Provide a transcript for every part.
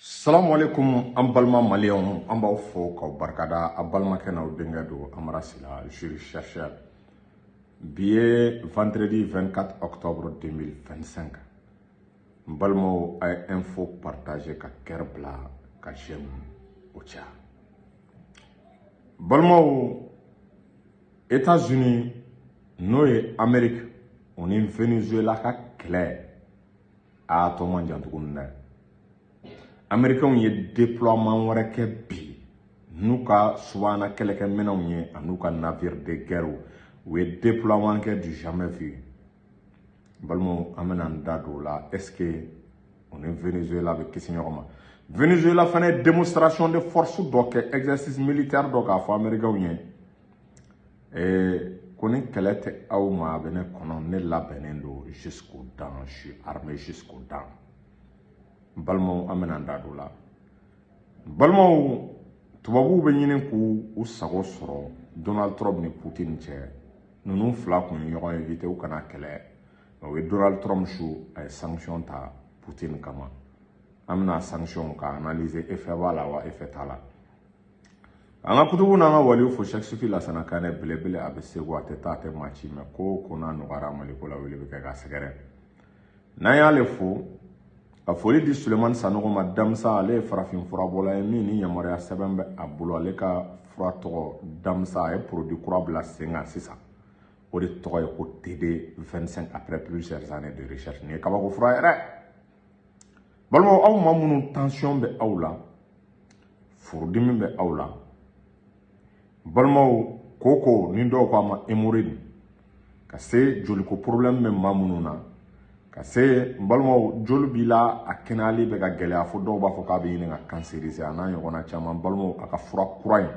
Salamu alaikum an balima maliyɛnw an b'aw fo k'aw barikada a balimakɛ n'aw denkɛ don Amara Sila jury chercheur bi ye vendredi 24 octobre 2025 n balimaw a ye info partager ka kɛr bila ka j'aime o caya balimaw États-Unis n'o ye Amérique o ni Venezuela ka kɛlɛ a tɔ man jan tuguni dɛ Américains ye déploiement wɛrɛ kɛ bi n'u ka subahana kɛlɛkɛminɛnw ye an'u ka navire de guerre u ye déploiement kɛ du jamais vu balimaw an bɛna an da don o la est-ce que o ni Venezuela bɛ kisi ɲɔgɔn ma Venezuela fana ye démonstration de force dɔ kɛ exercice militaire dɔ k'a fɔ Américains ye ko ni kɛlɛ tɛ aw ma a bɛ ne kɔnɔ ne labɛnnen don jusqu'aux dents je suis armé jusqu'aux dents balimaw an bɛna an da don o la balimaw tubabuw bɛ ɲini k'u sago sɔrɔ Donald Trump ni Putin cɛ ninnu fila kun ye ɲɔgɔn éviter u kana kɛlɛ o ye Donald Trump su a ye sanction ta Putin kama an bɛna sanction ka analyser effet b'a la wa effet t'a la an ka kutubu n'an ka waliw fo Cheikh Sufi Lasana Kanɛ belebele a bɛ Segu a tɛ taa a tɛ maa ci mais ko n'a nɔgɔyara Maliko la wele bɛ kɛ ka sɛgɛrɛ n'an y'ale fo a foli di Sulemani Sanogo ma Damisa ale ye farafin furabɔla ye min ni yamaruya sɛbɛn bɛ a bolo ale ka fura tɔgɔ Damisa a ye produit kura bila sen kan sisan o de tɔgɔ ye ko TD 25 après plusieurs années de recherche nin ye kabako fura ye dɛ balimaw aw ma minnu tension bɛ aw la furudimi bɛ aw la balimaw koko ni dɔw k'a ma hémorroïde ka se joliko problème bɛ maa minnu na ka se balimaw joli b'i la a kɛnɛyali bɛ ka gɛlɛya fo dɔw b'a fɔ k'a bɛ ɲini ka canceriser a n'a ɲɔgɔnna caman balimaw a ka fura kura in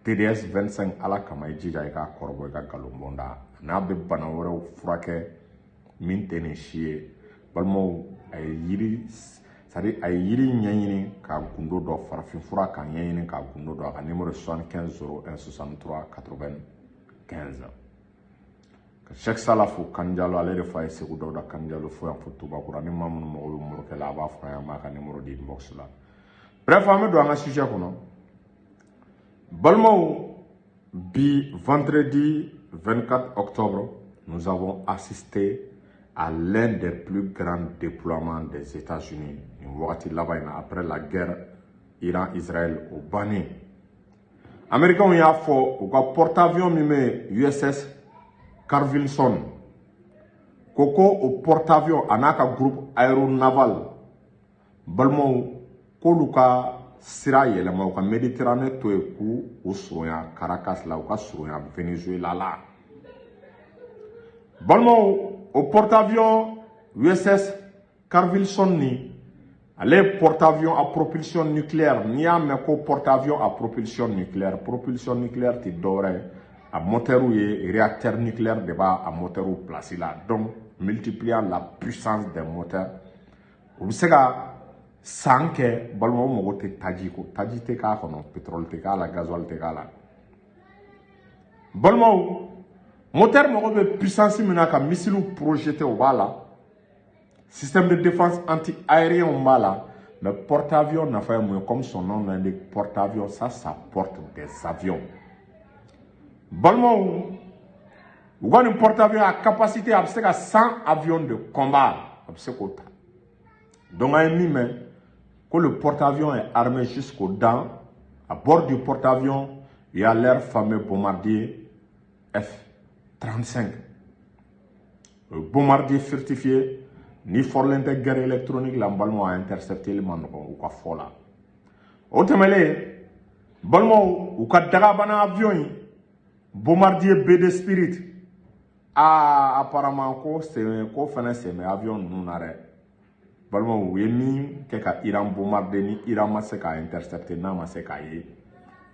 TDS 25 ala kama i jija i k'a kɔrɔbɔ i ka nkalon bɔnda n'a bɛ bana wɛrɛw furakɛ min tɛ nin si ye balimaw a ye yiri ɲɛɲini k'a gundo dɔ farafin fura k'a ɲɛɲini k'a gundo dɔ a ka numéro 75 01 63 95 ka Cheikh Salafo Kanjalo ale de fa ye Segu Dawuda Kanjalo fo yan fo Tubakura ni maa minnu mago bɛ morokɛ la a b'a fɔ an b'a ka numéro di inbox la bref an bɛ don an ka sujet kɔnɔ balimaw bi vendredi 24 octobre nous avons assisté à l'un des plus grands déploiements des États-Unis nin wagati laban in na après la guerre Iran-Israël o bannen Américains y'a fɔ u ka porte-avions min bɛ USS Carl Vinson koko o porte-avions a n'a ka groupe aéronaval balimaw k'olu ka sira yɛlɛma u ka Méditerranée to yen k'u surunya Caracas la u ka surunya Venezuela la balimaw o porte-avions USS Carl Vinson ni ale ye porte-avions à propulsion nucléaire n'i y'a mɛn ko porte-avions à propulsion nucléaire tɛ dɔwɛrɛ ye a moteur ye réacteur nucléaire de b'a a moteur place la donc multipliant la puissance des moteurs u bɛ se ka san kɛ balimaw mago tɛ taji ko taji tɛ k'a kɔnɔ pétrole tɛ k'a la gasoil tɛ k'a la balimaw moteur mago bɛ puissance min na ka missile projeté o b'a la système de défense anti-aérien b'a la mais porte-avions nafa ye mun ye comme son nom l'indique porte-avions ça porte des avions balimaw u ka nin porte-avions a capacité a bɛ se ka 100 avions de combat a bɛ se k'o ta donc an ye min mɛn ko le porte-avions est armé jusqu'aux dents à bord du porte-avions il y a leur fameux bombardier F-35 bombardier fortifié ni forlen tɛ guerre électronique la balimaw a intercepté li ma nɔgɔn u ka fɔ la o tɛmɛlen balimaw u ka dagabana avion yi bombardier BD Spirit apparemment ko fɛnɛ sɛmɛ avion ninnu na dɛ balimaw u ye min kɛ ka Iran bombarder ni Iran ma se k'a intercepter n'a ma se k'a ye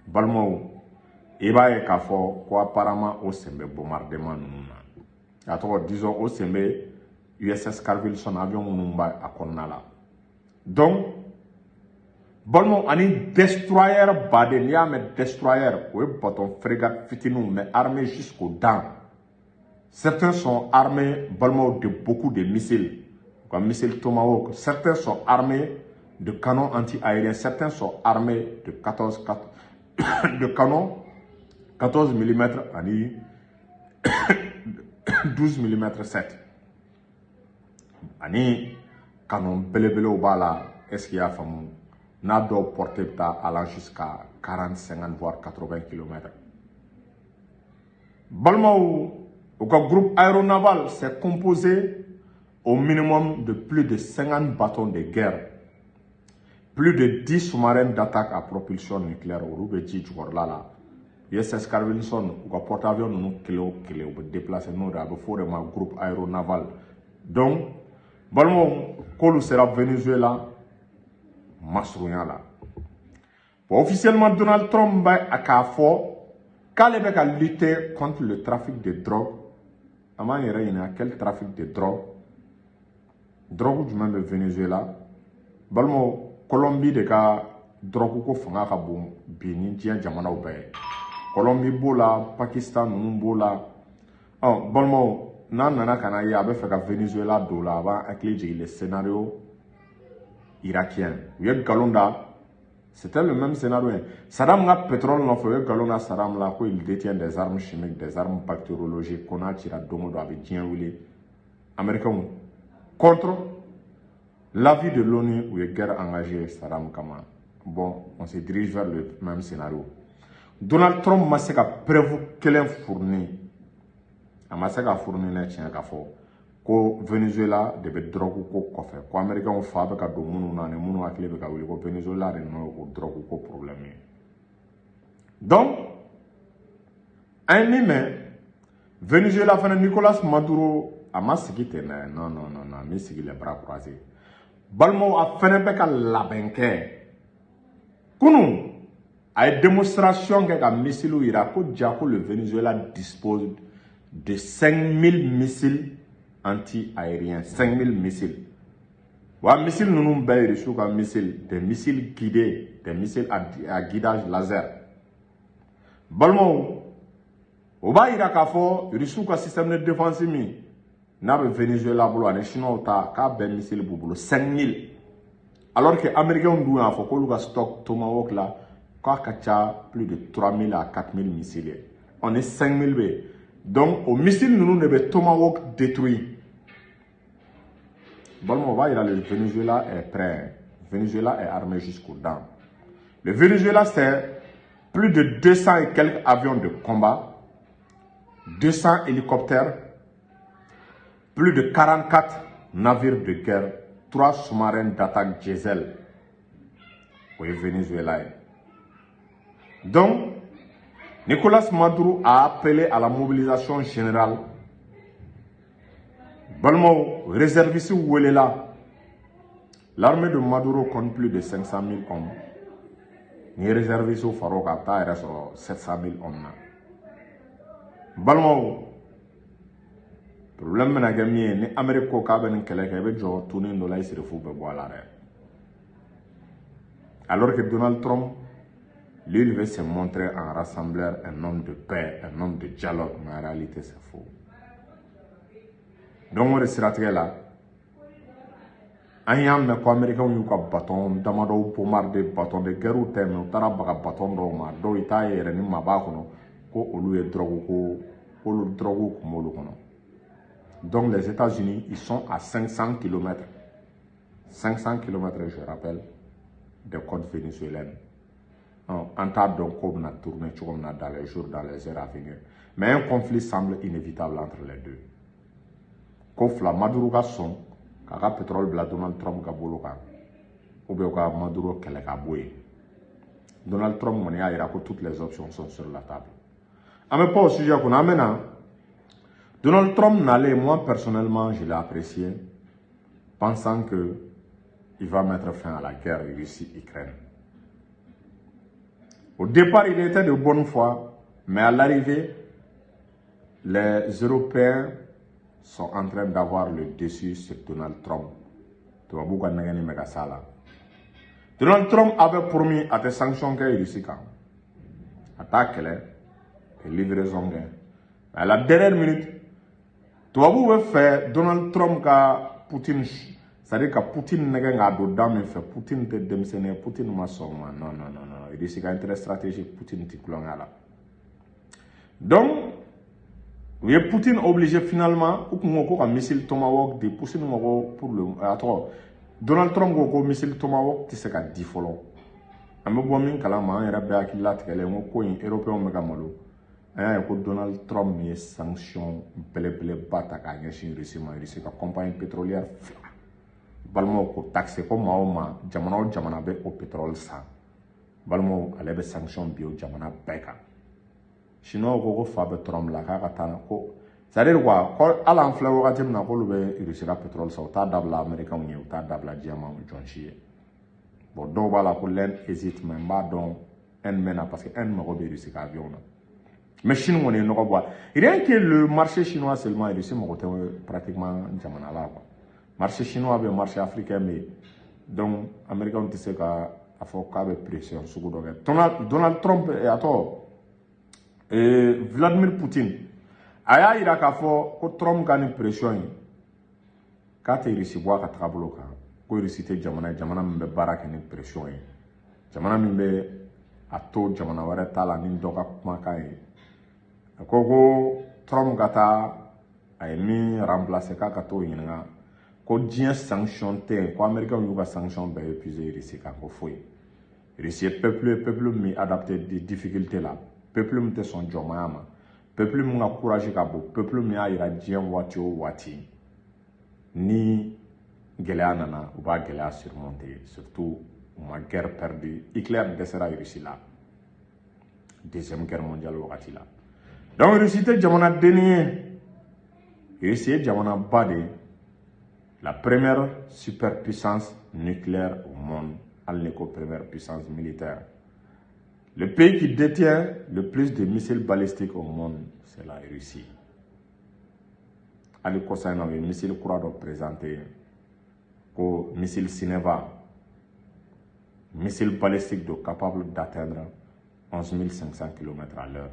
balimaw i b'a ye k'a fɔ ko apparemment o sen bɛ bombardement ninnu na a tɔgɔ disons o sen bɛ USS Carl Vinson avion minnu b'a a kɔnɔna la donc balimaw ani destroyer baden n'i y'a mɛn destroyer o ye bateau frégate fitininw mais armés jusqu'aux dents certains sont armés balimaw de beaucoup de missiles u ka missile Tomahawk certains sont armés de canons anti-aériens. Certains sont armés de de canons 14 mm et 12 mm 7. Ani canon belebele au bas là, est-ce qu'il y a famille? N'a d'eau porté allant jusqu'à 40, 50 voire 80 km. Balmao, au groupe aéronaval, c'est composé au minimum de plus de 50 bâtons de guerre, plus de 10 sous-marins d'attaque à propulsion nucléaire au Roubeji Djouarlala. USS Carlinson, ou porte-avions nous kilo, ou déplacer nous dans groupe aéronaval. Donc, Balmao, quand sera Venezuela, Masrouya là. Officiellement, Donald Trump a Kafo, quand il a lutté contre le trafic de drogue, il y a quel trafic de drogue? Drogue du même Venezuela. Balmo, Colombie de ka drogue ko fanga ka bon bini dian jamana ou bay. Colombie bola, Pakistan bola. Oh, Balmo, nana kana ya be fait ka Venezuela dola ba akli le scénario irakien. Yek Galonda. C'était le même scénario. Saddam a pétrole, non, fait Galona Saddam là, il détient des armes chimiques, des armes bactériologiques qu'on a tiré à Domodo avec Dien Américains contre l'avis de l'ONU où il y a guerre engagée Saddam Kama. Bon, on se dirige vers le même scénario. Donald Trump m'a dit qu'elle a fourni. Il m'a fourni un chien qu'à fort. Ko Venezuela de be drogue ko kofé ko américain fa be ka do munu na ne munu akle be ka wuli ko Venezuela de no ko drogue ko problème. Donc un mais Venezuela fana Nicolas Maduro a ma sigité non mi sigi les bras croisés. Balmo a fana be ka labenke kunu a une démonstration que ka missile ira ko jako le Venezuela dispose de 5000 missiles anti-aériens, 5000 missiles. Wa missiles nous reçu comme missiles, des missiles guidés, des missiles à guidage laser. Balmo, au bas il a qu'à faire, reçu comme système de défense mi. N'a pas Venezuela bolo, les Chinois ta ka ben missiles bolo 5000. Alors que les Américains ont dit qu'il faut que stock Tomahawk là, quoi kacha plus de 3000 à 4000 missiles. On est 5000 B. Donc au missile nous ne Tomahawk détruit. Bon, on va dire que le Venezuela est prêt. Le Venezuela est armé jusqu'aux dents. Le Venezuela, c'est plus de 200 et quelques avions de combat, 200 hélicoptères, plus de 44 navires de guerre, 3 sous-marins d'attaque diesel. Oui, Venezuela. Donc, Nicolas Maduro a appelé à la mobilisation générale. Balmo, réserviste où elle est là. L'armée de Maduro compte plus de 500 000 hommes. Ni réserviste au Farouk Ata, il reste 700 000 hommes. Balmo, problème maintenant, ni Amérique ko ka ben kele ke be jo tourner ndo la isire fu be boala. Alors que Donald Trump, lui, il veut se montrer un rassembleur, un homme de paix, un homme de dialogue, mais en réalité c'est faux. Donc on restera là. Ayam me ko Américain yu ka bâton damado pomar de bâton de guerre ou thème ou tara baga bâton do ma do ita yere ni maba kono ko olu e drogue ko olu drogue ko molu kono. Donc les États-Unis ils sont à 500 km. 500 km je rappelle des côtes vénézuéliennes. En tas donc comme on a tourné dans les jours, dans les heures à venir. Mais un conflit semble inévitable entre les deux. Kofla Maduro ka son kaka pétrole bla Donald Trump ka bolo ka ou bien ka Maduro kele ka boye. Donald Trump on a ira que toutes les options sont sur la table. Mais pas au sujet qu'on a maintenant. Donald Trump n'allait, moi personnellement je l'ai apprécié, pensant que il va mettre fin à la guerre Russie-Ukraine. Au départ il était de bonne foi, mais à l'arrivée les Européens sont en train d'avoir le dessus sur Donald Trump. Donald Trump avait promis à des sanctions qu'il y a attaque et livraison. À la dernière minute, tu vas faire Donald Trump ka Poutine c'est-à-dire que Poutine n'est qu'un ado d'âme fait Poutine te démissionner Poutine m'a sorti non il y a un intérêt stratégique Poutine t'y clone là donc il y a Poutine obligé finalement ou qu'on a un missile Tomahawk de pousser nous pour le attends Donald Trump ko missile Tomahawk ti se ka di folo ambe bo min kala ma era be akilla tkele mo ko in européen me kamalo ko Donald Trump ye sanction bele bata ka nyashi Russie ka compagnie pétrolière balmo ko taxe ko ma jamana be o pétrole sa balmo ale be sanction bio jamana beka chinois ko fa be Trump la ka tana ko c'est-à-dire quoi ko ala en fleur wakati na ko be Russie ka pétrole sa ta dabla américain ni ta dabla diamant jonchi bon do bala ko len hésite même pas donc un mena parce que un me robé Russie ka avion na mais Chine on est no ko rien que le marché chinois seulement Russie mo ko pratiquement jamana la quoi marché chinois be marché africain mais donc américain on sait ka a fo ka be pression sugu do Donald Trump et ato Vladimir Poutine aya ira ka fo ko Trump ka ni pression ka te Russie boa ka tablo ka ko Russie te jamana mbe baraka ni pression jamana mbe ato jamana wara tala ni doka kuma kai ko Trump gata ay mi remplacer ka to yinga ko dien sanction te ko américain yu ka sanction be épuisé Russie ka ko foi Russie peuple mi adapté des difficultés là peuple mi te son jomama peuple mi nga courage ka bo peuple mi a ira dien wati ni gɛlɛya nana u b'a gɛlɛya surmonter surtout ma guerre perdue Hitler dɛsɛra Russie la deuxième guerre mondiale wagati la donc Russie tɛ jamana denni ye Russie ye jamana ba de la première superpuissance nucléaire au monde hali ne ko première puissance militaire le pays qui détient le plus de missiles balistiques au monde c'est la Russie hali kɔsa in na u ye missile kura dɔ présenté ko missile Sineva, missile balistique capable d'atteindre 11 500 km à l'heure.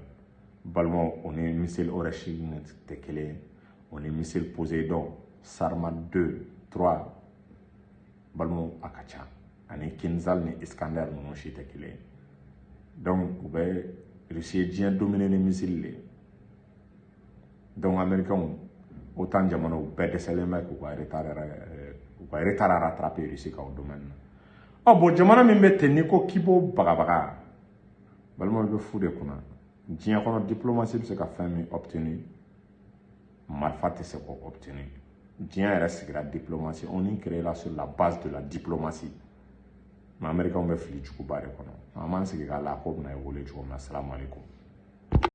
Balmo, on est missile Oreshine Tekele, on est missile Poséidon, Sarmat 2, 3, Balmo Akacha, on est Kinzal ni Iskander non Tekele. Donc, vous voyez, Russie vient dominer les missiles. Donc, les Américains, autant de gens ont des éléments qui vont retard à rattraper Russie au domaine. Oh bon, jamana mi mette niko kibo bagabaga. Balmo be fou de kuna. Diɲɛ kɔnɔ diplomatie bɛ se ka fɛn min obtenu marifa tɛ se k'o obtenu. Diɲɛ yɛrɛ sigira diplomatie on y créera sur la base de la diplomatie. Mais américains bɛ fili juguba de kɔnɔ. An m'an sigi k'a la ko bɛna évoluer cogo min na. Salamu alaikum.